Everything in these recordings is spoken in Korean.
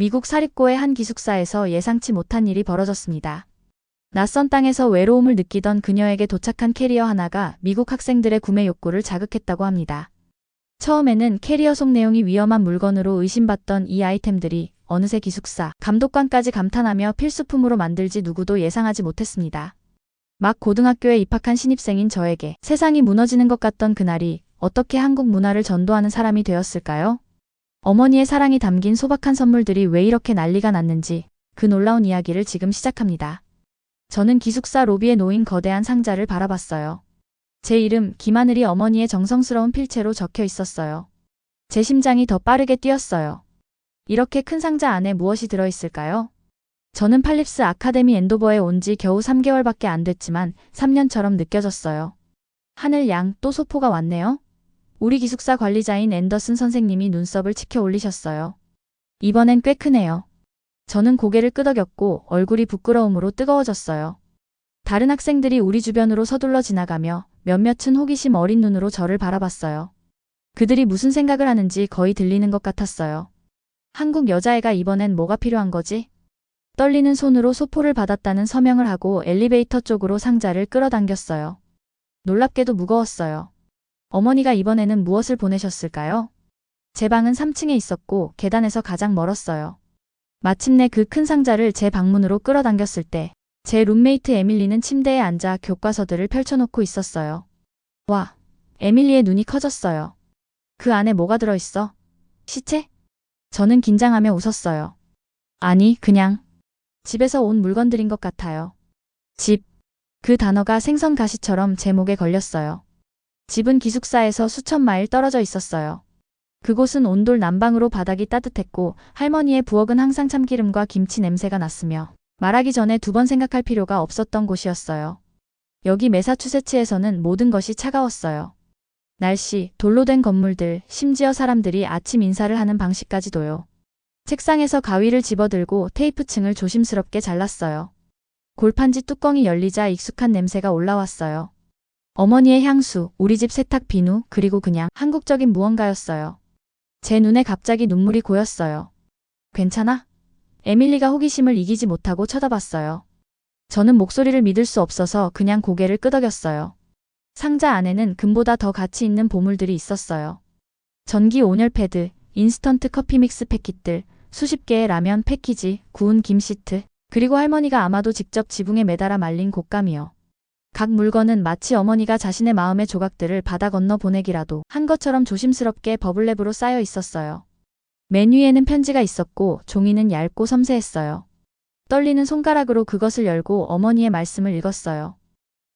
미국 사립고의 한 기숙사에서 예상치 못한 일이 벌어졌습니다. 낯선 땅에서 외로움을 느끼던 그녀에게 도착한 캐리어 하나가 미국 학생들의 구매 욕구를 자극했다고 합니다. 처음에는 캐리어 속 내용이 위험한 물건으로 의심받던 이 아이템들이 어느새 기숙사 감독관까지 감탄하며 필수품으로 만들지 누구도 예상하지 못했습니다. 막 고등학교에 입학한 신입생인 저에게 세상이 무너지는 것 같던 그날이 어떻게 한국 문화를 전도하는 사람이 되었을까요? 어머니의 사랑이 담긴 소박한 선물들이 왜 이렇게 난리가 났는지 그 놀라운 이야기를 지금 시작합니다. 저는 기숙사 로비에 놓인 거대한 상자를 바라봤어요. 제 이름 김하늘이 어머니의 정성스러운 필체로 적혀 있었어요. 제 심장이 더 빠르게 뛰었어요. 이렇게 큰 상자 안에 무엇이 들어있을까요? 저는 팔립스 아카데미 엔도버에 온 지 겨우 3개월밖에 안 됐지만 3년처럼 느껴졌어요. 하늘 양, 또 소포가 왔네요. 우리 기숙사 관리자인 앤더슨 선생님이 눈썹을 치켜 올리셨어요. 이번엔 꽤 크네요. 저는 고개를 끄덕였고 얼굴이 부끄러움으로 뜨거워졌어요. 다른 학생들이 우리 주변으로 서둘러 지나가며 몇몇은 호기심 어린 눈으로 저를 바라봤어요. 그들이 무슨 생각을 하는지 거의 들리는 것 같았어요. 한국 여자애가 이번엔 뭐가 필요한 거지? 떨리는 손으로 소포를 받았다는 서명을 하고 엘리베이터 쪽으로 상자를 끌어당겼어요. 놀랍게도 무거웠어요. 어머니가 이번에는 무엇을 보내셨을까요? 제 방은 3층에 있었고 계단에서 가장 멀었어요. 마침내 그 큰 상자를 제 방문으로 끌어당겼을 때 제 룸메이트 에밀리는 침대에 앉아 교과서들을 펼쳐놓고 있었어요. 와, 에밀리의 눈이 커졌어요. 그 안에 뭐가 들어있어? 시체? 저는 긴장하며 웃었어요. 아니, 그냥 집에서 온 물건들인 것 같아요. 집. 그 단어가 생선가시처럼 제 목에 걸렸어요. 집은 기숙사에서 수천 마일 떨어져 있었어요. 그곳은 온돌 난방으로 바닥이 따뜻했고 할머니의 부엌은 항상 참기름과 김치 냄새가 났으며 말하기 전에 2번 생각할 필요가 없었던 곳이었어요. 여기 매사추세츠에서는 모든 것이 차가웠어요. 날씨, 돌로 된 건물들, 심지어 사람들이 아침 인사를 하는 방식까지도요. 책상에서 가위를 집어들고 테이프층을 조심스럽게 잘랐어요. 골판지 뚜껑이 열리자 익숙한 냄새가 올라왔어요. 어머니의 향수, 우리 집 세탁 비누, 그리고 그냥 한국적인 무언가였어요. 제 눈에 갑자기 눈물이 고였어요. 괜찮아? 에밀리가 호기심을 이기지 못하고 쳐다봤어요. 저는 목소리를 믿을 수 없어서 그냥 고개를 끄덕였어요. 상자 안에는 금보다 더 가치 있는 보물들이 있었어요. 전기 온열 패드, 인스턴트 커피 믹스 패킷들, 수십 개의 라면 패키지, 구운 김 시트, 그리고 할머니가 아마도 직접 지붕에 매달아 말린 곶감이요. 각 물건은 마치 어머니가 자신의 마음의 조각들을 바다 건너 보내기라도 한 것처럼 조심스럽게 버블랩으로 쌓여 있었어요. 맨 위에는 편지가 있었고 종이는 얇고 섬세했어요. 떨리는 손가락으로 그것을 열고 어머니의 말씀을 읽었어요.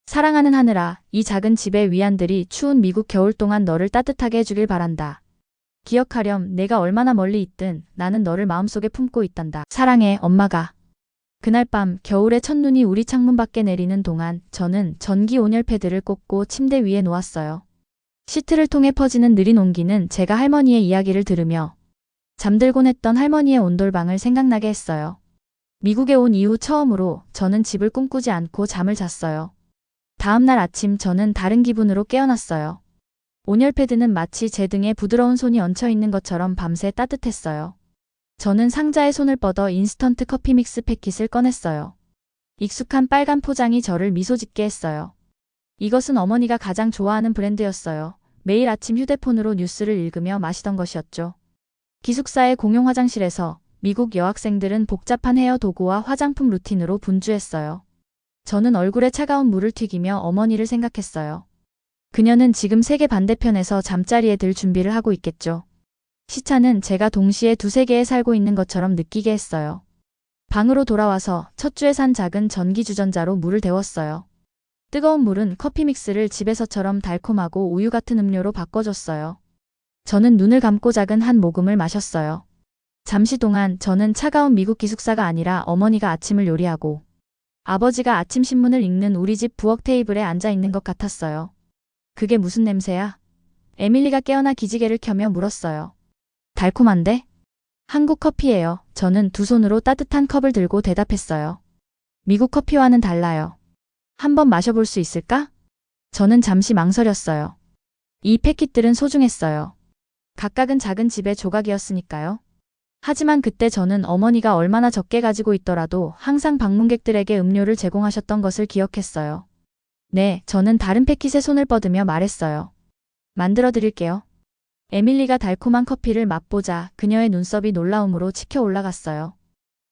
사랑하는 하늘아, 이 작은 집의 위안들이 추운 미국 겨울 동안 너를 따뜻하게 해주길 바란다. 기억하렴, 내가 얼마나 멀리 있든 나는 너를 마음속에 품고 있단다. 사랑해, 엄마가. 그날 밤 겨울의 첫눈이 우리 창문 밖에 내리는 동안 저는 전기 온열 패드를 꽂고 침대 위에 놓았어요. 시트를 통해 퍼지는 느린 온기는 제가 할머니의 이야기를 들으며 잠들곤 했던 할머니의 온돌방을 생각나게 했어요. 미국에 온 이후 처음으로 저는 집을 꿈꾸지 않고 잠을 잤어요. 다음 날 아침 저는 다른 기분으로 깨어났어요. 온열 패드는 마치 제 등에 부드러운 손이 얹혀 있는 것처럼 밤새 따뜻했어요. 저는 상자에 손을 뻗어 인스턴트 커피 믹스 패킷을 꺼냈어요. 익숙한 빨간 포장이 저를 미소 짓게 했어요. 이것은 어머니가 가장 좋아하는 브랜드였어요. 매일 아침 휴대폰으로 뉴스를 읽으며 마시던 것이었죠. 기숙사의 공용 화장실에서 미국 여학생들은 복잡한 헤어 도구와 화장품 루틴으로 분주했어요. 저는 얼굴에 차가운 물을 튀기며 어머니를 생각했어요. 그녀는 지금 세계 반대편에서 잠자리에 들 준비를 하고 있겠죠. 시차는 제가 동시에 두 세계에 살고 있는 것처럼 느끼게 했어요. 방으로 돌아와서 첫 주에 산 작은 전기 주전자로 물을 데웠어요. 뜨거운 물은 커피 믹스를 집에서처럼 달콤하고 우유 같은 음료로 바꿔줬어요. 저는 눈을 감고 작은 한 모금을 마셨어요. 잠시 동안 저는 차가운 미국 기숙사가 아니라 어머니가 아침을 요리하고 아버지가 아침 신문을 읽는 우리 집 부엌 테이블에 앉아 있는 것 같았어요. 그게 무슨 냄새야? 에밀리가 깨어나 기지개를 켜며 물었어요. 달콤한데? 한국 커피예요. 저는 두 손으로 따뜻한 컵을 들고 대답했어요. 미국 커피와는 달라요. 한번 마셔볼 수 있을까? 저는 잠시 망설였어요. 이 패킷들은 소중했어요. 각각은 작은 집의 조각이었으니까요. 하지만 그때 저는 어머니가 얼마나 적게 가지고 있더라도 항상 방문객들에게 음료를 제공하셨던 것을 기억했어요. 네, 저는 다른 패킷에 손을 뻗으며 말했어요. 만들어 드릴게요. 에밀리가 달콤한 커피를 맛보자 그녀의 눈썹이 놀라움으로 치켜 올라갔어요.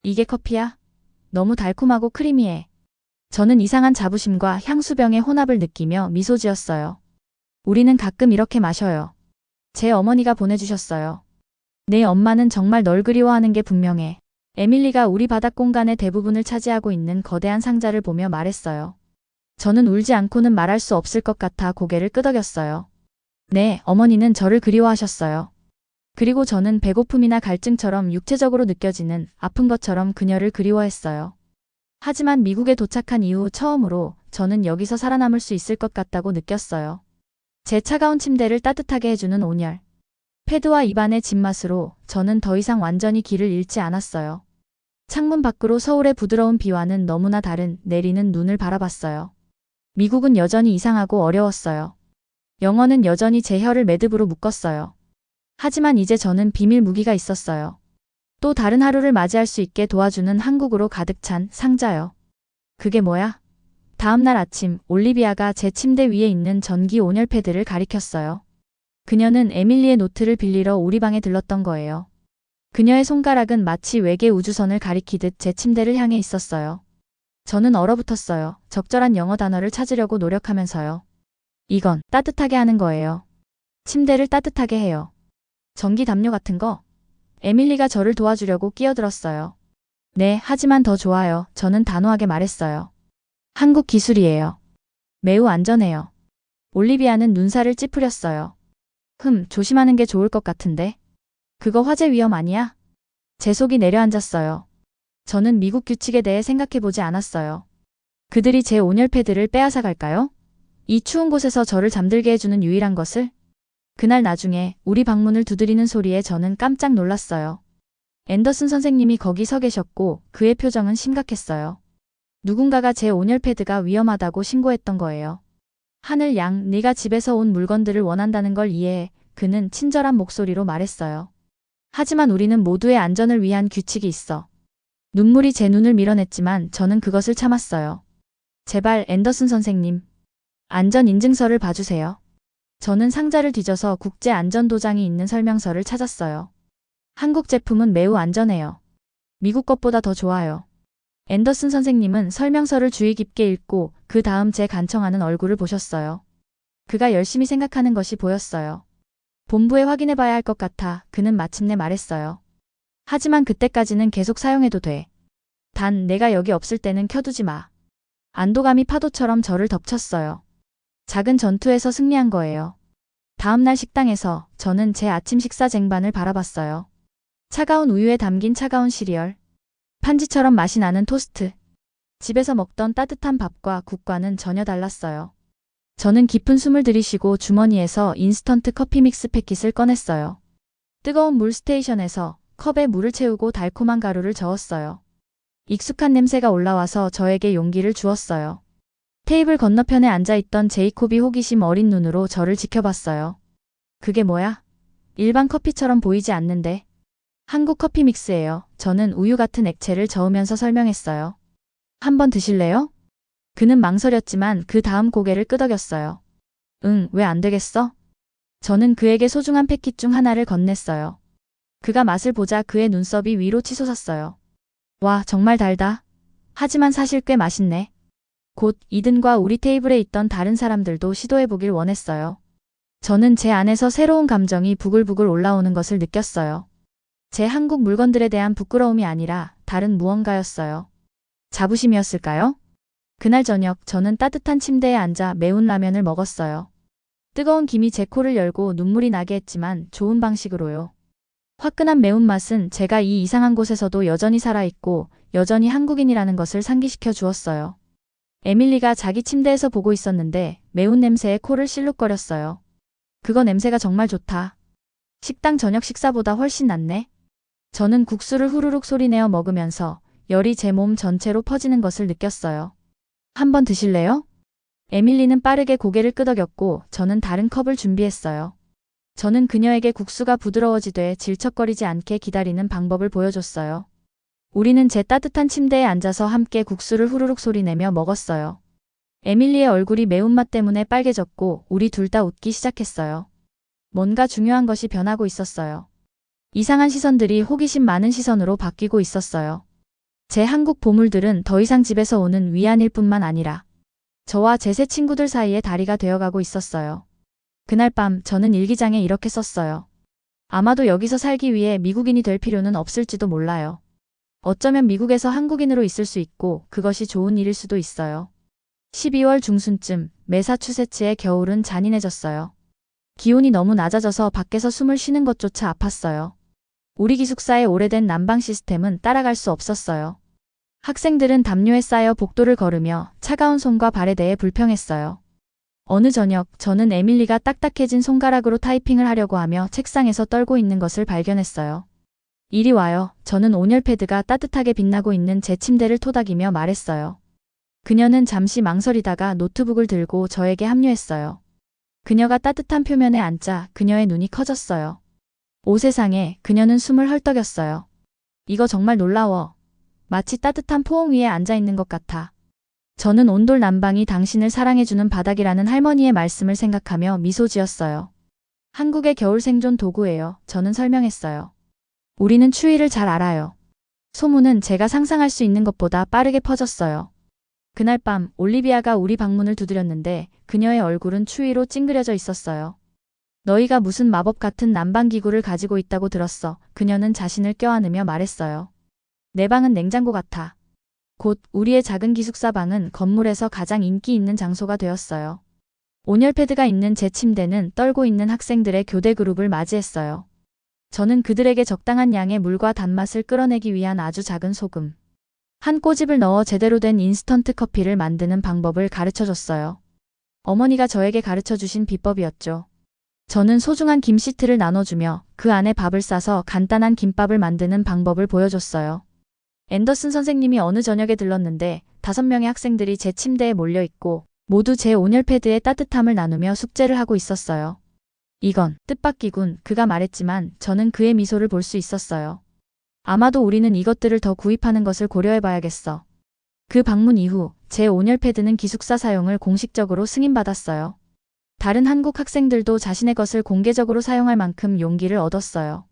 이게 커피야? 너무 달콤하고 크리미해. 저는 이상한 자부심과 향수병의 혼합을 느끼며 미소 지었어요. 우리는 가끔 이렇게 마셔요. 제 어머니가 보내주셨어요. 내 엄마는 정말 널 그리워하는 게 분명해. 에밀리가 우리 바닥 공간의 대부분을 차지하고 있는 거대한 상자를 보며 말했어요. 저는 울지 않고는 말할 수 없을 것 같아 고개를 끄덕였어요. 네, 어머니는 저를 그리워하셨어요. 그리고 저는 배고픔이나 갈증처럼 육체적으로 느껴지는 아픈 것처럼 그녀를 그리워했어요. 하지만 미국에 도착한 이후 처음으로 저는 여기서 살아남을 수 있을 것 같다고 느꼈어요. 제 차가운 침대를 따뜻하게 해주는 온열. 패드와 입안의 집맛으로 저는 더 이상 완전히 길을 잃지 않았어요. 창문 밖으로 서울의 부드러운 비와는 너무나 다른 내리는 눈을 바라봤어요. 미국은 여전히 이상하고 어려웠어요. 영어는 여전히 제 혀를 매듭으로 묶었어요. 하지만 이제 저는 비밀 무기가 있었어요. 또 다른 하루를 맞이할 수 있게 도와주는 한국으로 가득 찬 상자요. 그게 뭐야? 다음 날 아침 올리비아가 제 침대 위에 있는 전기 온열 패드를 가리켰어요. 그녀는 에밀리의 노트를 빌리러 우리 방에 들렀던 거예요. 그녀의 손가락은 마치 외계 우주선을 가리키듯 제 침대를 향해 있었어요. 저는 얼어붙었어요. 적절한 영어 단어를 찾으려고 노력하면서요. 이건 따뜻하게 하는 거예요. 침대를 따뜻하게 해요. 전기 담요 같은 거? 에밀리가 저를 도와주려고 끼어들었어요. 네, 하지만 더 좋아요. 저는 단호하게 말했어요. 한국 기술이에요. 매우 안전해요. 올리비아는 눈살을 찌푸렸어요. 조심하는 게 좋을 것 같은데. 그거 화재 위험 아니야? 제 속이 내려앉았어요. 저는 미국 규칙에 대해 생각해보지 않았어요. 그들이 제 온열 패드를 빼앗아 갈까요? 이 추운 곳에서 저를 잠들게 해주는 유일한 것을? 그날 나중에 우리 방문을 두드리는 소리에 저는 깜짝 놀랐어요. 앤더슨 선생님이 거기 서 계셨고 그의 표정은 심각했어요. 누군가가 제 온열 패드가 위험하다고 신고했던 거예요. 하늘 양, 네가 집에서 온 물건들을 원한다는 걸 이해해. 그는 친절한 목소리로 말했어요. 하지만 우리는 모두의 안전을 위한 규칙이 있어. 눈물이 제 눈을 밀어냈지만 저는 그것을 참았어요. 제발 앤더슨 선생님. 안전인증서를 봐주세요. 저는 상자를 뒤져서 국제안전도장이 있는 설명서를 찾았어요. 한국 제품은 매우 안전해요. 미국 것보다 더 좋아요. 앤더슨 선생님은 설명서를 주의 깊게 읽고 그 다음 제 간청하는 얼굴을 보셨어요. 그가 열심히 생각하는 것이 보였어요. 본부에 확인해봐야 할 것 같아 그는 마침내 말했어요. 하지만 그때까지는 계속 사용해도 돼. 단 내가 여기 없을 때는 켜두지 마. 안도감이 파도처럼 저를 덮쳤어요. 작은 전투에서 승리한 거예요. 다음 날 식당에서 저는 제 아침 식사 쟁반을 바라봤어요. 차가운 우유에 담긴 차가운 시리얼. 판지처럼 맛이 나는 토스트. 집에서 먹던 따뜻한 밥과 국과는 전혀 달랐어요. 저는 깊은 숨을 들이쉬고 주머니에서 인스턴트 커피 믹스 패킷을 꺼냈어요. 뜨거운 물 스테이션에서 컵에 물을 채우고 달콤한 가루를 저었어요. 익숙한 냄새가 올라와서 저에게 용기를 주었어요. 테이블 건너편에 앉아있던 제이콥이 호기심 어린 눈으로 저를 지켜봤어요. 그게 뭐야? 일반 커피처럼 보이지 않는데. 한국 커피 믹스예요. 저는 우유 같은 액체를 저으면서 설명했어요. 한번 드실래요? 그는 망설였지만 그 다음 고개를 끄덕였어요. 왜 안 되겠어? 저는 그에게 소중한 패킷 중 하나를 건넸어요. 그가 맛을 보자 그의 눈썹이 위로 치솟았어요. 와, 정말 달다. 하지만 사실 꽤 맛있네. 곧 이든과 우리 테이블에 있던 다른 사람들도 시도해보길 원했어요. 저는 제 안에서 새로운 감정이 부글부글 올라오는 것을 느꼈어요. 제 한국 물건들에 대한 부끄러움이 아니라 다른 무언가였어요. 자부심이었을까요? 그날 저녁 저는 따뜻한 침대에 앉아 매운 라면을 먹었어요. 뜨거운 김이 제 코를 열고 눈물이 나게 했지만 좋은 방식으로요. 화끈한 매운맛은 제가 이 이상한 곳에서도 여전히 살아있고 여전히 한국인이라는 것을 상기시켜 주었어요. 에밀리가 자기 침대에서 보고 있었는데 매운 냄새에 코를 실룩거렸어요. 그거 냄새가 정말 좋다. 식당 저녁 식사보다 훨씬 낫네. 저는 국수를 후루룩 소리내어 먹으면서 열이 제 몸 전체로 퍼지는 것을 느꼈어요. 한번 드실래요? 에밀리는 빠르게 고개를 끄덕였고 저는 다른 컵을 준비했어요. 저는 그녀에게 국수가 부드러워지되 질척거리지 않게 기다리는 방법을 보여줬어요. 우리는 제 따뜻한 침대에 앉아서 함께 국수를 후루룩 소리내며 먹었어요. 에밀리의 얼굴이 매운맛 때문에 빨개졌고 우리 둘 다 웃기 시작했어요. 뭔가 중요한 것이 변하고 있었어요. 이상한 시선들이 호기심 많은 시선으로 바뀌고 있었어요. 제 한국 보물들은 더 이상 집에서 오는 위안일 뿐만 아니라 저와 제 새 친구들 사이의 다리가 되어가고 있었어요. 그날 밤 저는 일기장에 이렇게 썼어요. 아마도 여기서 살기 위해 미국인이 될 필요는 없을지도 몰라요. 어쩌면 미국에서 한국인으로 있을 수 있고 그것이 좋은 일일 수도 있어요. 12월 중순쯤 매사추세츠의 겨울은 잔인해졌어요. 기온이 너무 낮아져서 밖에서 숨을 쉬는 것조차 아팠어요. 우리 기숙사의 오래된 난방 시스템은 따라갈 수 없었어요. 학생들은 담요에 쌓여 복도를 걸으며 차가운 손과 발에 대해 불평했어요. 어느 저녁 저는 에밀리가 딱딱해진 손가락으로 타이핑을 하려고 하며 책상에서 떨고 있는 것을 발견했어요. 이리 와요. 저는 온열 패드가 따뜻하게 빛나고 있는 제 침대를 토닥이며 말했어요. 그녀는 잠시 망설이다가 노트북을 들고 저에게 합류했어요. 그녀가 따뜻한 표면에 앉자 그녀의 눈이 커졌어요. 오 세상에, 그녀는 숨을 헐떡였어요. 이거 정말 놀라워. 마치 따뜻한 포옹 위에 앉아 있는 것 같아. 저는 온돌 난방이 당신을 사랑해주는 바닥이라는 할머니의 말씀을 생각하며 미소 지었어요. 한국의 겨울 생존 도구예요. 저는 설명했어요. 우리는 추위를 잘 알아요. 소문은 제가 상상할 수 있는 것보다 빠르게 퍼졌어요. 그날 밤 올리비아가 우리 방문을 두드렸는데 그녀의 얼굴은 추위로 찡그려져 있었어요. 너희가 무슨 마법 같은 난방기구를 가지고 있다고 들었어. 그녀는 자신을 껴안으며 말했어요. 내 방은 냉장고 같아. 곧 우리의 작은 기숙사 방은 건물에서 가장 인기 있는 장소가 되었어요. 온열 패드가 있는 제 침대는 떨고 있는 학생들의 교대 그룹을 맞이했어요. 저는 그들에게 적당한 양의 물과 단맛을 끌어내기 위한 아주 작은 소금, 한 꼬집을 넣어 제대로 된 인스턴트 커피를 만드는 방법을 가르쳐줬어요. 어머니가 저에게 가르쳐주신 비법이었죠. 저는 소중한 김 시트를 나눠주며 그 안에 밥을 싸서 간단한 김밥을 만드는 방법을 보여줬어요. 앤더슨 선생님이 어느 저녁에 들렀는데 5명의 학생들이 제 침대에 몰려있고 모두 제 온열 패드의 따뜻함을 나누며 숙제를 하고 있었어요. 이건 뜻밖이군. 그가 말했지만 저는 그의 미소를 볼 수 있었어요. 아마도 우리는 이것들을 더 구입하는 것을 고려해봐야겠어. 그 방문 이후 제 온열 패드는 기숙사 사용을 공식적으로 승인받았어요. 다른 한국 학생들도 자신의 것을 공개적으로 사용할 만큼 용기를 얻었어요.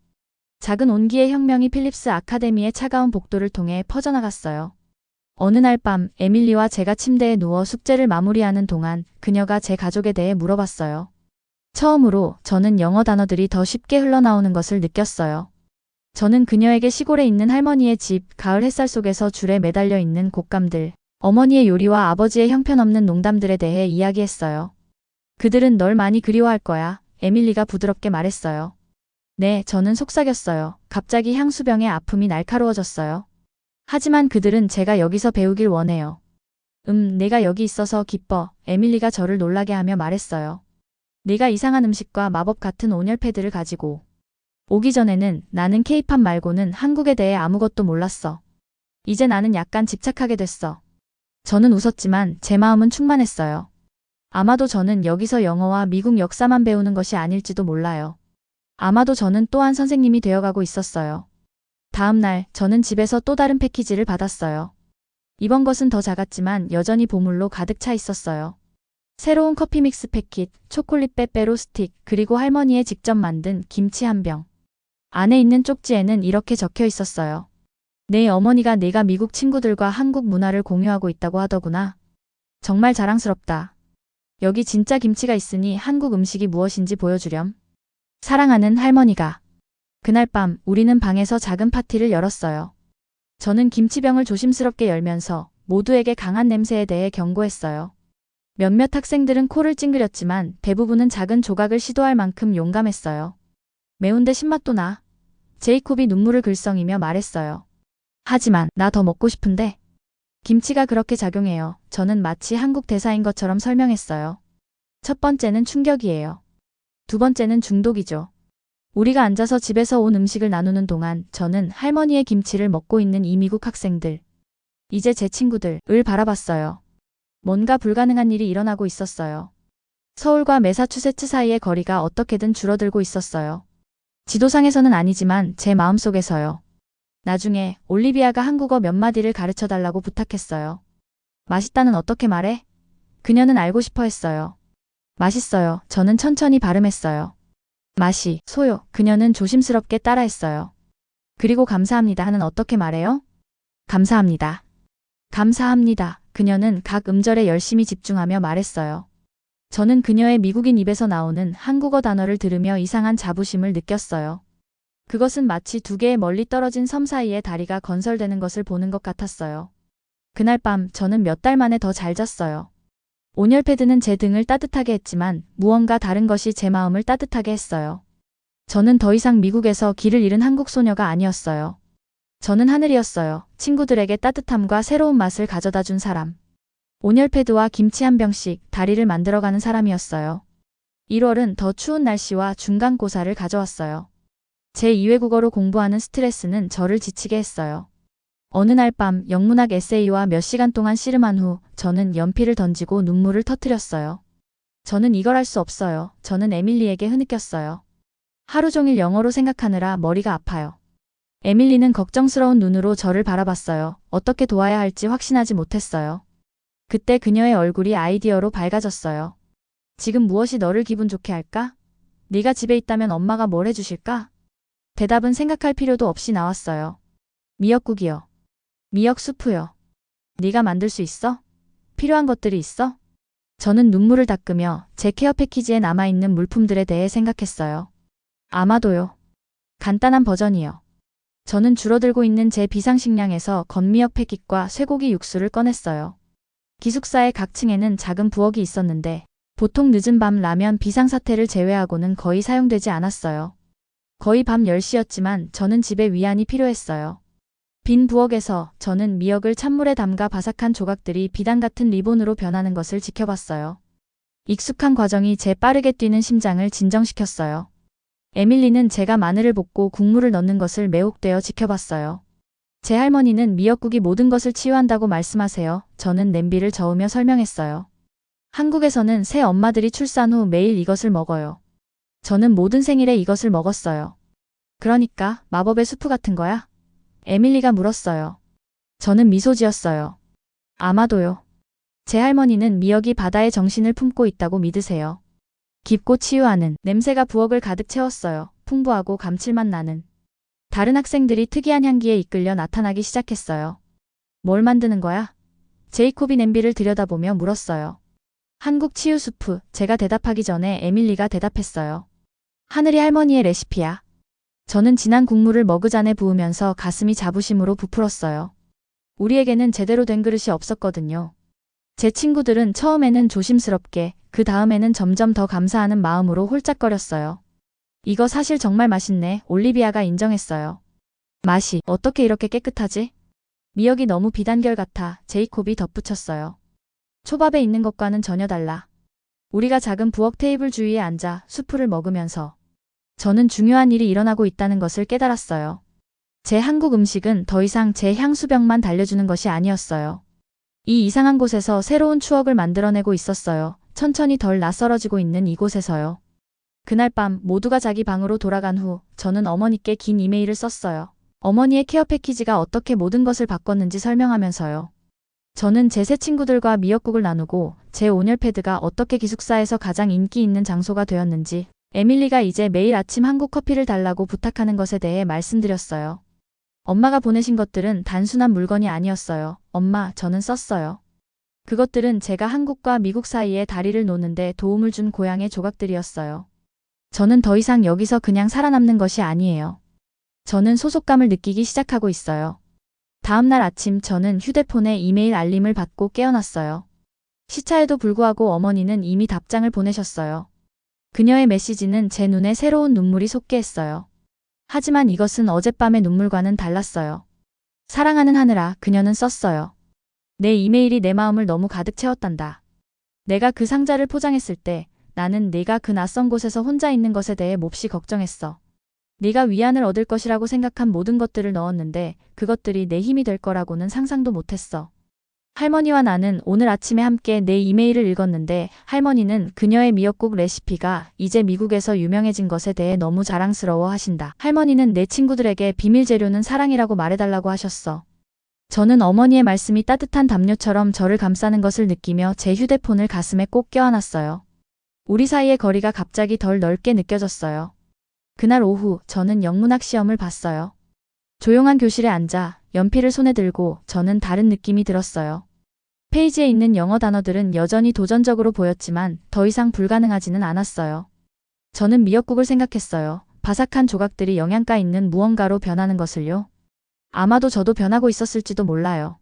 작은 온기의 혁명이 필립스 아카데미의 차가운 복도를 통해 퍼져나갔어요. 어느 날 밤 에밀리와 제가 침대에 누워 숙제를 마무리하는 동안 그녀가 제 가족에 대해 물어봤어요. 처음으로 저는 영어 단어들이 더 쉽게 흘러나오는 것을 느꼈어요. 저는 그녀에게 시골에 있는 할머니의 집, 가을 햇살 속에서 줄에 매달려 있는 곶감들, 어머니의 요리와 아버지의 형편없는 농담들에 대해 이야기했어요. 그들은 널 많이 그리워할 거야. 에밀리가 부드럽게 말했어요. 네, 저는 속삭였어요. 갑자기 향수병의 아픔이 날카로워졌어요. 하지만 그들은 제가 여기서 배우길 원해요. 내가 여기 있어서 기뻐. 에밀리가 저를 놀라게 하며 말했어요. 네가 이상한 음식과 마법 같은 온열 패드를 가지고 오기 전에는 나는 케이팝 말고는 한국에 대해 아무것도 몰랐어. 이제 나는 약간 집착하게 됐어. 저는 웃었지만 제 마음은 충만했어요. 아마도 저는 여기서 영어와 미국 역사만 배우는 것이 아닐지도 몰라요. 아마도 저는 또한 선생님이 되어가고 있었어요. 다음 날 저는 집에서 또 다른 패키지를 받았어요. 이번 것은 더 작았지만 여전히 보물로 가득 차 있었어요. 새로운 커피 믹스 패킷, 초콜릿 빼빼로 스틱, 그리고 할머니의 직접 만든 김치 한 병. 안에 있는 쪽지에는 이렇게 적혀 있었어요. 내 어머니가 내가 미국 친구들과 한국 문화를 공유하고 있다고 하더구나. 정말 자랑스럽다. 여기 진짜 김치가 있으니 한국 음식이 무엇인지 보여주렴. 사랑하는 할머니가. 그날 밤 우리는 방에서 작은 파티를 열었어요. 저는 김치병을 조심스럽게 열면서 모두에게 강한 냄새에 대해 경고했어요. 몇몇 학생들은 코를 찡그렸지만 대부분은 작은 조각을 시도할 만큼 용감했어요. 매운데 신맛도 나. 제이콥이 눈물을 글썽이며 말했어요. 하지만 나 더 먹고 싶은데. 김치가 그렇게 작용해요. 저는 마치 한국 대사인 것처럼 설명했어요. 첫 번째는 충격이에요. 두 번째는 중독이죠. 우리가 앉아서 집에서 온 음식을 나누는 동안 저는 할머니의 김치를 먹고 있는 이 미국 학생들, 이제 제 친구들을 바라봤어요. 뭔가 불가능한 일이 일어나고 있었어요. 서울과 매사추세츠 사이의 거리가 어떻게든 줄어들고 있었어요. 지도상에서는 아니지만 제 마음속에서요. 나중에 올리비아가 한국어 몇 마디를 가르쳐 달라고 부탁했어요. 맛있다는 어떻게 말해? 그녀는 알고 싶어 했어요. 맛있어요. 저는 천천히 발음했어요. 맛이, 소요. 그녀는 조심스럽게 따라했어요. 그리고 감사합니다 하는 어떻게 말해요? 감사합니다. 감사합니다. 그녀는 각 음절에 열심히 집중하며 말했어요. 저는 그녀의 미국인 입에서 나오는 한국어 단어를 들으며 이상한 자부심을 느꼈어요. 그것은 마치 두 개의 멀리 떨어진 섬 사이에 다리가 건설되는 것을 보는 것 같았어요. 그날 밤 저는 몇 달 만에 더 잘 잤어요. 온열 패드는 제 등을 따뜻하게 했지만 무언가 다른 것이 제 마음을 따뜻하게 했어요. 저는 더 이상 미국에서 길을 잃은 한국 소녀가 아니었어요. 저는 하늘이었어요. 친구들에게 따뜻함과 새로운 맛을 가져다 준 사람. 온열 패드와 김치 한 병씩 다리를 만들어가는 사람이었어요. 1월은 더 추운 날씨와 중간고사를 가져왔어요. 제 2외 국어로 공부하는 스트레스는 저를 지치게 했어요. 어느 날 밤 영문학 에세이와 몇 시간 동안 씨름한 후 저는 연필을 던지고 눈물을 터뜨렸어요. 저는 이걸 할 수 없어요. 저는 에밀리에게 흐느꼈어요. 하루 종일 영어로 생각하느라 머리가 아파요. 에밀리는 걱정스러운 눈으로 저를 바라봤어요. 어떻게 도와야 할지 확신하지 못했어요. 그때 그녀의 얼굴이 아이디어로 밝아졌어요. 지금 무엇이 너를 기분 좋게 할까? 네가 집에 있다면 엄마가 뭘 해주실까? 대답은 생각할 필요도 없이 나왔어요. 미역국이요. 미역 수프요. 네가 만들 수 있어? 필요한 것들이 있어? 저는 눈물을 닦으며 제 케어 패키지에 남아있는 물품들에 대해 생각했어요. 아마도요. 간단한 버전이요. 저는 줄어들고 있는 제 비상식량에서 건미역 패킷과 쇠고기 육수를 꺼냈어요. 기숙사의 각 층에는 작은 부엌이 있었는데 보통 늦은 밤 라면 비상사태를 제외하고는 거의 사용되지 않았어요. 거의 밤 10시였지만 저는 집에 위안이 필요했어요. 빈 부엌에서 저는 미역을 찬물에 담가 바삭한 조각들이 비단 같은 리본으로 변하는 것을 지켜봤어요. 익숙한 과정이 제 빠르게 뛰는 심장을 진정시켰어요. 에밀리는 제가 마늘을 볶고 국물을 넣는 것을 매혹되어 지켜봤어요. 제 할머니는 미역국이 모든 것을 치유한다고 말씀하세요. 저는 냄비를 저으며 설명했어요. 한국에서는 새 엄마들이 출산 후 매일 이것을 먹어요. 저는 모든 생일에 이것을 먹었어요. 그러니까 마법의 수프 같은 거야? 에밀리가 물었어요. 저는 미소 지었어요. 아마도요. 제 할머니는 미역이 바다의 정신을 품고 있다고 믿으세요. 깊고 치유하는 냄새가 부엌을 가득 채웠어요. 풍부하고 감칠맛 나는. 다른 학생들이 특이한 향기에 이끌려 나타나기 시작했어요. 뭘 만드는 거야? 제이콥이 냄비를 들여다보며 물었어요. 한국 치유 수프. 제가 대답하기 전에 에밀리가 대답했어요. 하늘이 할머니의 레시피야. 저는 진한 국물을 머그잔에 부으면서 가슴이 자부심으로 부풀었어요. 우리에게는 제대로 된 그릇이 없었거든요. 제 친구들은 처음에는 조심스럽게, 그 다음에는 점점 더 감사하는 마음으로 홀짝거렸어요. 이거 사실 정말 맛있네. 올리비아가 인정했어요. 맛이 어떻게 이렇게 깨끗하지? 미역이 너무 비단결 같아. 제이콥이 덧붙였어요. 초밥에 있는 것과는 전혀 달라. 우리가 작은 부엌 테이블 주위에 앉아 수프를 먹으면서 저는 중요한 일이 일어나고 있다는 것을 깨달았어요. 제 한국 음식은 더 이상 제 향수병만 달려주는 것이 아니었어요. 이 이상한 곳에서 새로운 추억을 만들어내고 있었어요. 천천히 덜 낯설어지고 있는 이곳에서요. 그날 밤 모두가 자기 방으로 돌아간 후 저는 어머니께 긴 이메일을 썼어요. 어머니의 케어 패키지가 어떻게 모든 것을 바꿨는지 설명하면서요. 저는 제 새 친구들과 미역국을 나누고 제 온열 패드가 어떻게 기숙사에서 가장 인기 있는 장소가 되었는지, 에밀리가 이제 매일 아침 한국 커피를 달라고 부탁하는 것에 대해 말씀드렸어요. 엄마가 보내신 것들은 단순한 물건이 아니었어요. 엄마, 저는 썼어요. 그것들은 제가 한국과 미국 사이에 다리를 놓는데 도움을 준 고향의 조각들이었어요. 저는 더 이상 여기서 그냥 살아남는 것이 아니에요. 저는 소속감을 느끼기 시작하고 있어요. 다음 날 아침 저는 휴대폰에 이메일 알림을 받고 깨어났어요. 시차에도 불구하고 어머니는 이미 답장을 보내셨어요. 그녀의 메시지는 제 눈에 새로운 눈물이 솟게 했어요. 하지만 이것은 어젯밤의 눈물과는 달랐어요. 사랑하는 하늘아, 그녀는 썼어요. 내 이메일이 내 마음을 너무 가득 채웠단다. 내가 그 상자를 포장했을 때 나는 네가 그 낯선 곳에서 혼자 있는 것에 대해 몹시 걱정했어. 네가 위안을 얻을 것이라고 생각한 모든 것들을 넣었는데 그것들이 내 힘이 될 거라고는 상상도 못했어. 할머니와 나는 오늘 아침에 함께 내 이메일을 읽었는데 할머니는 그녀의 미역국 레시피가 이제 미국에서 유명해진 것에 대해 너무 자랑스러워 하신다. 할머니는 내 친구들에게 비밀 재료는 사랑이라고 말해달라고 하셨어. 저는 어머니의 말씀이 따뜻한 담요처럼 저를 감싸는 것을 느끼며 제 휴대폰을 가슴에 꼭 껴안았어요. 우리 사이의 거리가 갑자기 덜 넓게 느껴졌어요. 그날 오후 저는 영문학 시험을 봤어요. 조용한 교실에 앉아 연필을 손에 들고 저는 다른 느낌이 들었어요. 페이지에 있는 영어 단어들은 여전히 도전적으로 보였지만 더 이상 불가능하지는 않았어요. 저는 미역국을 생각했어요. 바삭한 조각들이 영양가 있는 무언가로 변하는 것을요. 아마도 저도 변하고 있었을지도 몰라요.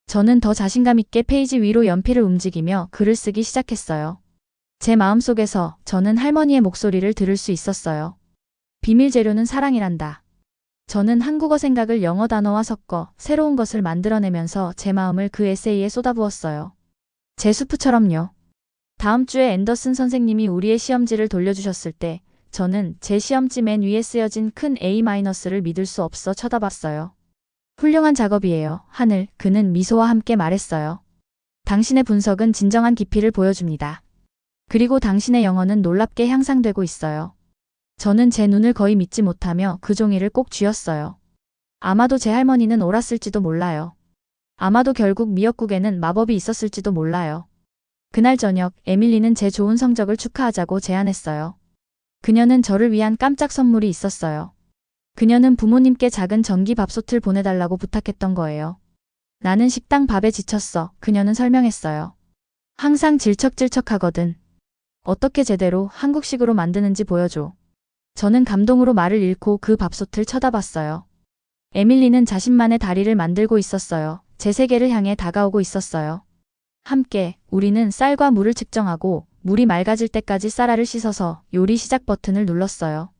저는 더 자신감 있게 페이지 위로 연필을 움직이며 글을 쓰기 시작했어요. 제 마음속에서 저는 할머니의 목소리를 들을 수 있었어요. 비밀 재료는 사랑이란다. 저는 한국어 생각을 영어 단어와 섞어 새로운 것을 만들어내면서 제 마음을 그 에세이에 쏟아부었어요. 제 수프처럼요. 다음 주에 앤더슨 선생님이 우리의 시험지를 돌려주셨을 때 저는 제 시험지 맨 위에 쓰여진 큰 A-를 믿을 수 없어 쳐다봤어요. 훌륭한 작업이에요. 하늘, 그는 미소와 함께 말했어요. 당신의 분석은 진정한 깊이를 보여줍니다. 그리고 당신의 영어는 놀랍게 향상되고 있어요. 저는 제 눈을 거의 믿지 못하며 그 종이를 꼭 쥐었어요. 아마도 제 할머니는 옳았을지도 몰라요. 아마도 결국 미역국에는 마법이 있었을지도 몰라요. 그날 저녁 에밀리는 제 좋은 성적을 축하하자고 제안했어요. 그녀는 저를 위한 깜짝 선물이 있었어요. 그녀는 부모님께 작은 전기 밥솥을 보내달라고 부탁했던 거예요. 나는 식당 밥에 지쳤어. 그녀는 설명했어요. 항상 질척질척하거든. 어떻게 제대로 한국식으로 만드는지 보여줘. 저는 감동으로 말을 잃고 그 밥솥을 쳐다봤어요. 에밀리는 자신만의 다리를 만들고 있었어요. 제 세계를 향해 다가오고 있었어요. 함께 우리는 쌀과 물을 측정하고 물이 맑아질 때까지 쌀알을 씻어서 요리 시작 버튼을 눌렀어요.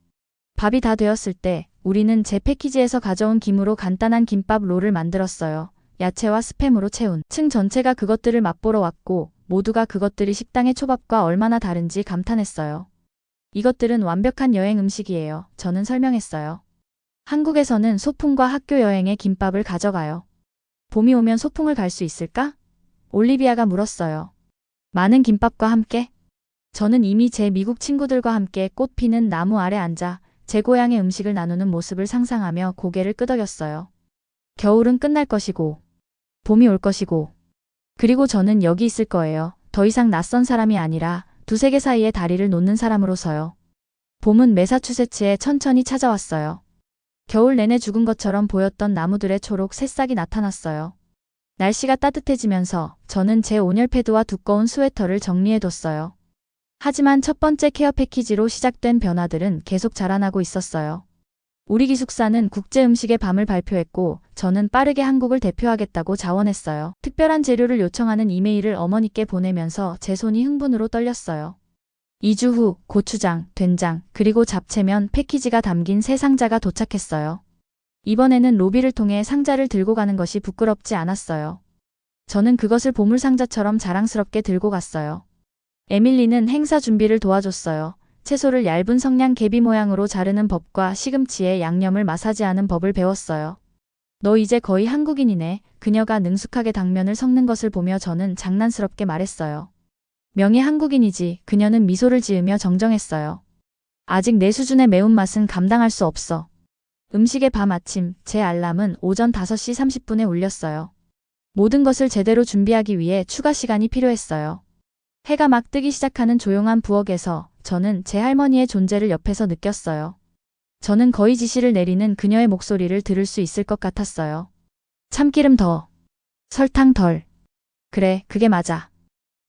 밥이 다 되었을 때 우리는 제 패키지에서 가져온 김으로 간단한 김밥 롤을 만들었어요. 야채와 스팸으로 채운 층 전체가 그것들을 맛보러 왔고 모두가 그것들이 식당의 초밥과 얼마나 다른지 감탄했어요. 이것들은 완벽한 여행 음식이에요. 저는 설명했어요. 한국에서는 소풍과 학교 여행에 김밥을 가져가요. 봄이 오면 소풍을 갈 수 있을까? 올리비아가 물었어요. 많은 김밥과 함께? 저는 이미 제 미국 친구들과 함께 꽃 피는 나무 아래 앉아 제 고향의 음식을 나누는 모습을 상상하며 고개를 끄덕였어요. 겨울은 끝날 것이고, 봄이 올 것이고, 그리고 저는 여기 있을 거예요. 더 이상 낯선 사람이 아니라 두 세계 사이에 다리를 놓는 사람으로서요. 봄은 매사추세츠에 천천히 찾아왔어요. 겨울 내내 죽은 것처럼 보였던 나무들의 초록 새싹이 나타났어요. 날씨가 따뜻해지면서 저는 제 온열 패드와 두꺼운 스웨터를 정리해뒀어요. 하지만 첫 번째 케어 패키지로 시작된 변화들은 계속 자라나고 있었어요. 우리 기숙사는 국제 음식의 밤을 발표했고 저는 빠르게 한국을 대표하겠다고 자원했어요. 특별한 재료를 요청하는 이메일을 어머니께 보내면서 제 손이 흥분으로 떨렸어요. 2주 후 고추장, 된장, 그리고 잡채면 패키지가 담긴 세 상자가 도착했어요. 이번에는 로비를 통해 상자를 들고 가는 것이 부끄럽지 않았어요. 저는 그것을 보물 상자처럼 자랑스럽게 들고 갔어요. 에밀리는 행사 준비를 도와줬어요. 채소를 얇은 성냥 개비 모양으로 자르는 법과 시금치에 양념을 마사지하는 법을 배웠어요. 너 이제 거의 한국인이네. 그녀가 능숙하게 당면을 섞는 것을 보며 저는 장난스럽게 말했어요. 명예 한국인이지. 그녀는 미소를 지으며 정정했어요. 아직 내 수준의 매운맛은 감당할 수 없어. 음식의 밤 아침, 제 알람은 오전 5시 30분에 울렸어요. 모든 것을 제대로 준비하기 위해 추가 시간이 필요했어요. 해가 막 뜨기 시작하는 조용한 부엌에서 저는 제 할머니의 존재를 옆에서 느꼈어요. 저는 거의 지시를 내리는 그녀의 목소리를 들을 수 있을 것 같았어요. 참기름 더. 설탕 덜. 그래, 그게 맞아.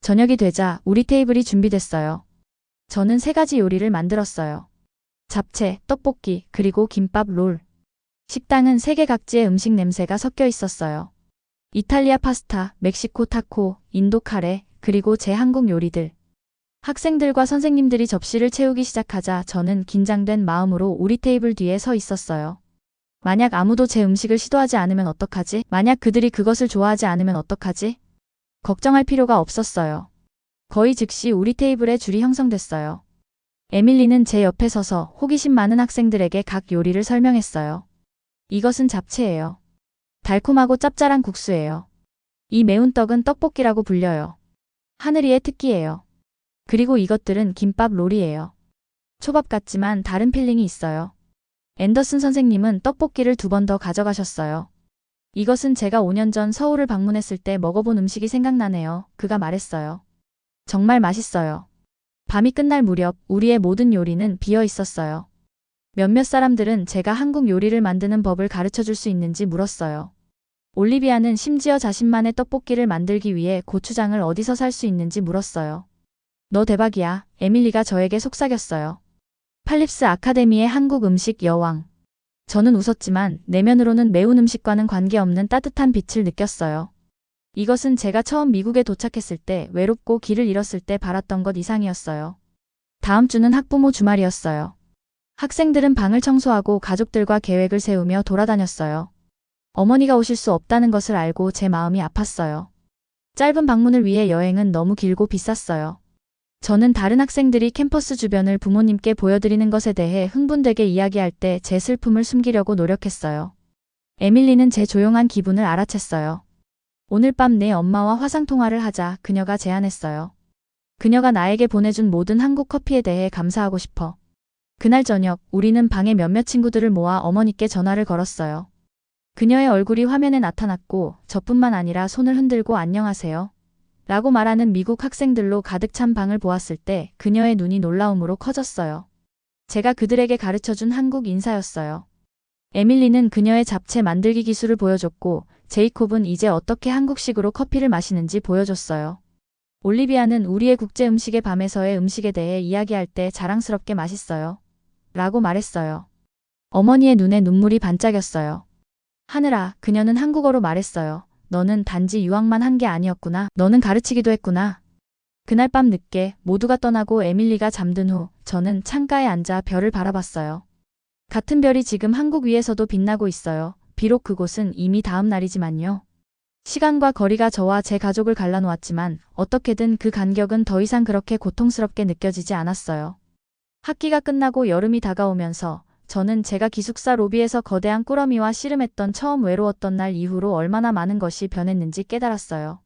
저녁이 되자 우리 테이블이 준비됐어요. 저는 3가지 요리를 만들었어요. 잡채, 떡볶이, 그리고 김밥 롤. 식당은 세계 각지의 음식 냄새가 섞여 있었어요. 이탈리아 파스타, 멕시코 타코, 인도 카레, 그리고 제 한국 요리들. 학생들과 선생님들이 접시를 채우기 시작하자 저는 긴장된 마음으로 우리 테이블 뒤에 서 있었어요. 만약 아무도 제 음식을 시도하지 않으면 어떡하지? 만약 그들이 그것을 좋아하지 않으면 어떡하지? 걱정할 필요가 없었어요. 거의 즉시 우리 테이블에 줄이 형성됐어요. 에밀리는 제 옆에 서서 호기심 많은 학생들에게 각 요리를 설명했어요. 이것은 잡채예요. 달콤하고 짭짤한 국수예요. 이 매운 떡은 떡볶이라고 불려요. 하늘이의 특기예요. 그리고 이것들은 김밥 롤이에요. 초밥 같지만 다른 필링이 있어요. 앤더슨 선생님은 떡볶이를 2번 더 가져가셨어요. 이것은 제가 5년 전 서울을 방문했을 때 먹어본 음식이 생각나네요. 그가 말했어요. 정말 맛있어요. 밤이 끝날 무렵 우리의 모든 요리는 비어 있었어요. 몇몇 사람들은 제가 한국 요리를 만드는 법을 가르쳐 줄 수 있는지 물었어요. 올리비아는 심지어 자신만의 떡볶이를 만들기 위해 고추장을 어디서 살 수 있는지 물었어요. 너 대박이야. 에밀리가 저에게 속삭였어요. 팔립스 아카데미의 한국 음식 여왕. 저는 웃었지만 내면으로는 매운 음식과는 관계없는 따뜻한 빛을 느꼈어요. 이것은 제가 처음 미국에 도착했을 때 외롭고 길을 잃었을 때 바랐던 것 이상이었어요. 다음 주는 학부모 주말이었어요. 학생들은 방을 청소하고 가족들과 계획을 세우며 돌아다녔어요. 어머니가 오실 수 없다는 것을 알고 제 마음이 아팠어요. 짧은 방문을 위해 여행은 너무 길고 비쌌어요. 저는 다른 학생들이 캠퍼스 주변을 부모님께 보여드리는 것에 대해 흥분되게 이야기할 때 제 슬픔을 숨기려고 노력했어요. 에밀리는 제 조용한 기분을 알아챘어요. 오늘 밤 내 엄마와 화상통화를 하자 그녀가 제안했어요. 그녀가 나에게 보내준 모든 한국 커피에 대해 감사하고 싶어. 그날 저녁 우리는 방에 몇몇 친구들을 모아 어머니께 전화를 걸었어요. 그녀의 얼굴이 화면에 나타났고 저뿐만 아니라 손을 흔들고 안녕하세요. 라고 말하는 미국 학생들로 가득 찬 방을 보았을 때 그녀의 눈이 놀라움으로 커졌어요. 제가 그들에게 가르쳐준 한국 인사였어요. 에밀리는 그녀의 잡채 만들기 기술을 보여줬고 제이콥은 이제 어떻게 한국식으로 커피를 마시는지 보여줬어요. 올리비아는 우리의 국제 음식의 밤에서의 음식에 대해 이야기할 때 자랑스럽게 맛있어요. 라고 말했어요. 어머니의 눈에 눈물이 반짝였어요. 하늘아, 그녀는 한국어로 말했어요. 너는 단지 유학만 한 게 아니었구나. 너는 가르치기도 했구나. 그날 밤 늦게 모두가 떠나고 에밀리가 잠든 후 저는 창가에 앉아 별을 바라봤어요. 같은 별이 지금 한국 위에서도 빛나고 있어요. 비록 그곳은 이미 다음 날이지만요. 시간과 거리가 저와 제 가족을 갈라놓았지만 어떻게든 그 간격은 더 이상 그렇게 고통스럽게 느껴지지 않았어요. 학기가 끝나고 여름이 다가오면서 저는 제가 기숙사 로비에서 거대한 꾸러미와 씨름했던 처음 외로웠던 날 이후로 얼마나 많은 것이 변했는지 깨달았어요.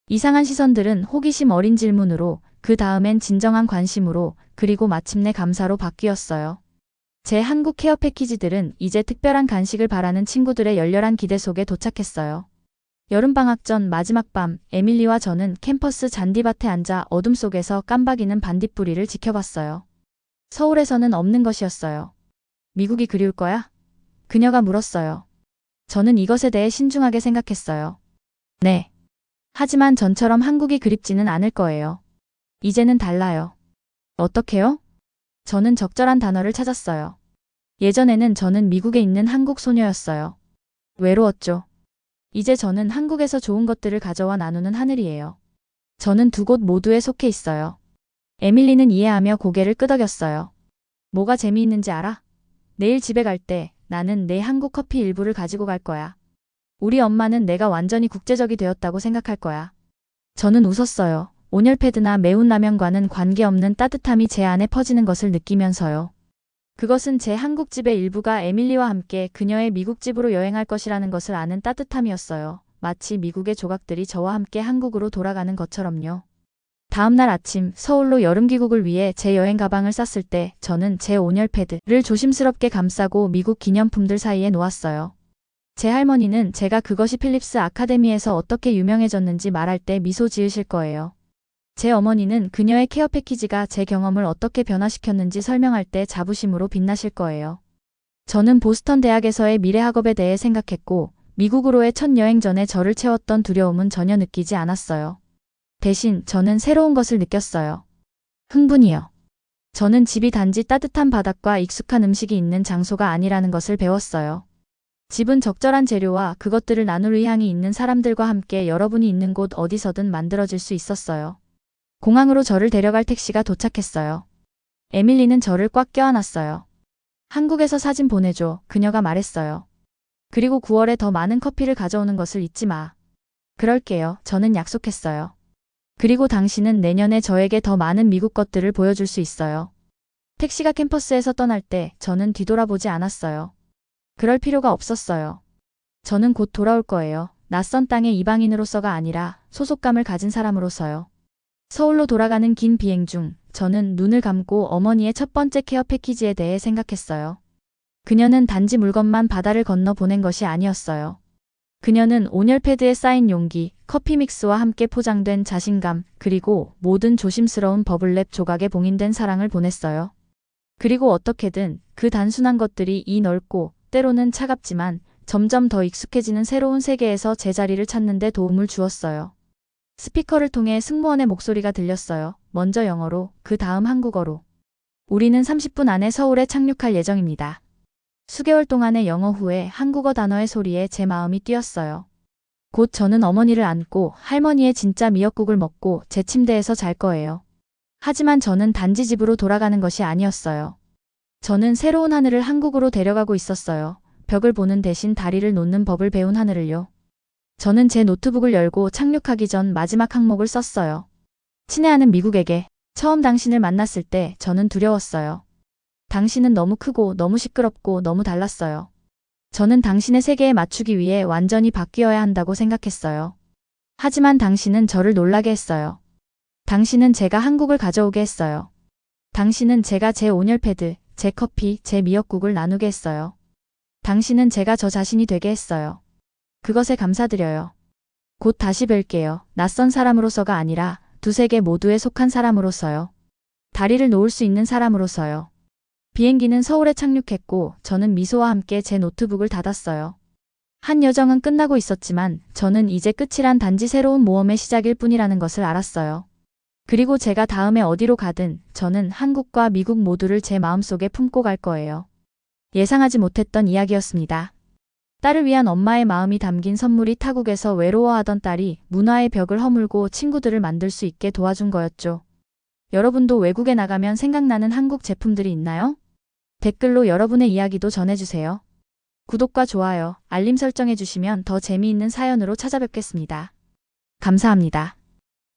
이상한 시선들은 호기심 어린 질문으로, 그 다음엔 진정한 관심으로, 그리고 마침내 감사로 바뀌었어요. 제 한국 케어 패키지들은 이제 특별한 간식을 바라는 친구들의 열렬한 기대 속에 도착했어요. 여름방학 전 마지막 밤, 에밀리와 저는 캠퍼스 잔디밭에 앉아 어둠 속에서 깜박이는 반딧불이를 지켜봤어요. 서울에서는 없는 것이었어요. 미국이 그리울 거야? 그녀가 물었어요. 저는 이것에 대해 신중하게 생각했어요. 네. 하지만 전처럼 한국이 그립지는 않을 거예요. 이제는 달라요. 어떻게요? 저는 적절한 단어를 찾았어요. 예전에는 저는 미국에 있는 한국 소녀였어요. 외로웠죠. 이제 저는 한국에서 좋은 것들을 가져와 나누는 하늘이에요. 저는 2곳 모두에 속해 있어요. 에밀리는 이해하며 고개를 끄덕였어요. 뭐가 재미있는지 알아? 내일 집에 갈 때 나는 내 한국 커피 일부를 가지고 갈 거야. 우리 엄마는 내가 완전히 국제적이 되었다고 생각할 거야. 저는 웃었어요. 온열패드나 매운 라면과는 관계없는 따뜻함이 제 안에 퍼지는 것을 느끼면서요. 그것은 제 한국집의 일부가 에밀리와 함께 그녀의 미국집으로 여행할 것이라는 것을 아는 따뜻함이었어요. 마치 미국의 조각들이 저와 함께 한국으로 돌아가는 것처럼요. 다음 날 아침 서울로 여름 귀국을 위해 제 여행 가방을 쌌을 때 저는 제 온열패드를 조심스럽게 감싸고 미국 기념품들 사이에 놓았어요. 제 할머니는 제가 그것이 필립스 아카데미에서 어떻게 유명해졌는지 말할 때 미소 지으실 거예요. 제 어머니는 그녀의 케어 패키지가 제 경험을 어떻게 변화시켰는지 설명할 때 자부심으로 빛나실 거예요. 저는 보스턴 대학에서의 미래 학업에 대해 생각했고 미국으로의 첫 여행 전에 저를 채웠던 두려움은 전혀 느끼지 않았어요. 대신 저는 새로운 것을 느꼈어요. 흥분이요. 저는 집이 단지 따뜻한 바닥과 익숙한 음식이 있는 장소가 아니라는 것을 배웠어요. 집은 적절한 재료와 그것들을 나눌 의향이 있는 사람들과 함께 여러분이 있는 곳 어디서든 만들어질 수 있었어요. 공항으로 저를 데려갈 택시가 도착했어요. 에밀리는 저를 꽉 껴안았어요. 한국에서 사진 보내줘, 그녀가 말했어요. 그리고 9월에 더 많은 커피를 가져오는 것을 잊지 마. 그럴게요, 저는 약속했어요. 그리고 당신은 내년에 저에게 더 많은 미국 것들을 보여줄 수 있어요. 택시가 캠퍼스에서 떠날 때 저는 뒤돌아보지 않았어요. 그럴 필요가 없었어요. 저는 곧 돌아올 거예요. 낯선 땅의 이방인으로서가 아니라 소속감을 가진 사람으로서요. 서울로 돌아가는 긴 비행 중 저는 눈을 감고 어머니의 첫 번째 케어 패키지에 대해 생각했어요. 그녀는 단지 물건만 바다를 건너 보낸 것이 아니었어요. 그녀는 온열 패드에 쌓인 용기, 커피 믹스와 함께 포장된 자신감, 그리고 모든 조심스러운 버블랩 조각에 봉인된 사랑을 보냈어요. 그리고 어떻게든 그 단순한 것들이 이 넓고 때로는 차갑지만 점점 더 익숙해지는 새로운 세계에서 제자리를 찾는 데 도움을 주었어요. 스피커를 통해 승무원의 목소리가 들렸어요. 먼저 영어로, 그 다음 한국어로. 우리는 30분 안에 서울에 착륙할 예정입니다. 수개월 동안의 영어 후에 한국어 단어의 소리에 제 마음이 뛰었어요. 곧 저는 어머니를 안고 할머니의 진짜 미역국을 먹고 제 침대에서 잘 거예요. 하지만 저는 단지 집으로 돌아가는 것이 아니었어요. 저는 새로운 하늘을 한국으로 데려가고 있었어요. 벽을 보는 대신 다리를 놓는 법을 배운 하늘을요. 저는 제 노트북을 열고 착륙하기 전 마지막 항목을 썼어요. 친애하는 미국에게. 처음 당신을 만났을 때 저는 두려웠어요. 당신은 너무 크고 너무 시끄럽고 너무 달랐어요. 저는 당신의 세계에 맞추기 위해 완전히 바뀌어야 한다고 생각했어요. 하지만 당신은 저를 놀라게 했어요. 당신은 제가 한국을 가져오게 했어요. 당신은 제가 제 온열 패드, 제 커피, 제 미역국을 나누게 했어요. 당신은 제가 저 자신이 되게 했어요. 그것에 감사드려요. 곧 다시 뵐게요. 낯선 사람으로서가 아니라 두 세계 모두에 속한 사람으로서요. 다리를 놓을 수 있는 사람으로서요. 비행기는 서울에 착륙했고 저는 미소와 함께 제 노트북을 닫았어요. 한 여정은 끝나고 있었지만 저는 이제 끝이란 단지 새로운 모험의 시작일 뿐이라는 것을 알았어요. 그리고 제가 다음에 어디로 가든 저는 한국과 미국 모두를 제 마음속에 품고 갈 거예요. 예상하지 못했던 이야기였습니다. 딸을 위한 엄마의 마음이 담긴 선물이 타국에서 외로워하던 딸이 문화의 벽을 허물고 친구들을 만들 수 있게 도와준 거였죠. 여러분도 외국에 나가면 생각나는 한국 제품들이 있나요? 댓글로 여러분의 이야기도 전해주세요. 구독과 좋아요, 알림 설정해주시면 더 재미있는 사연으로 찾아뵙겠습니다. 감사합니다.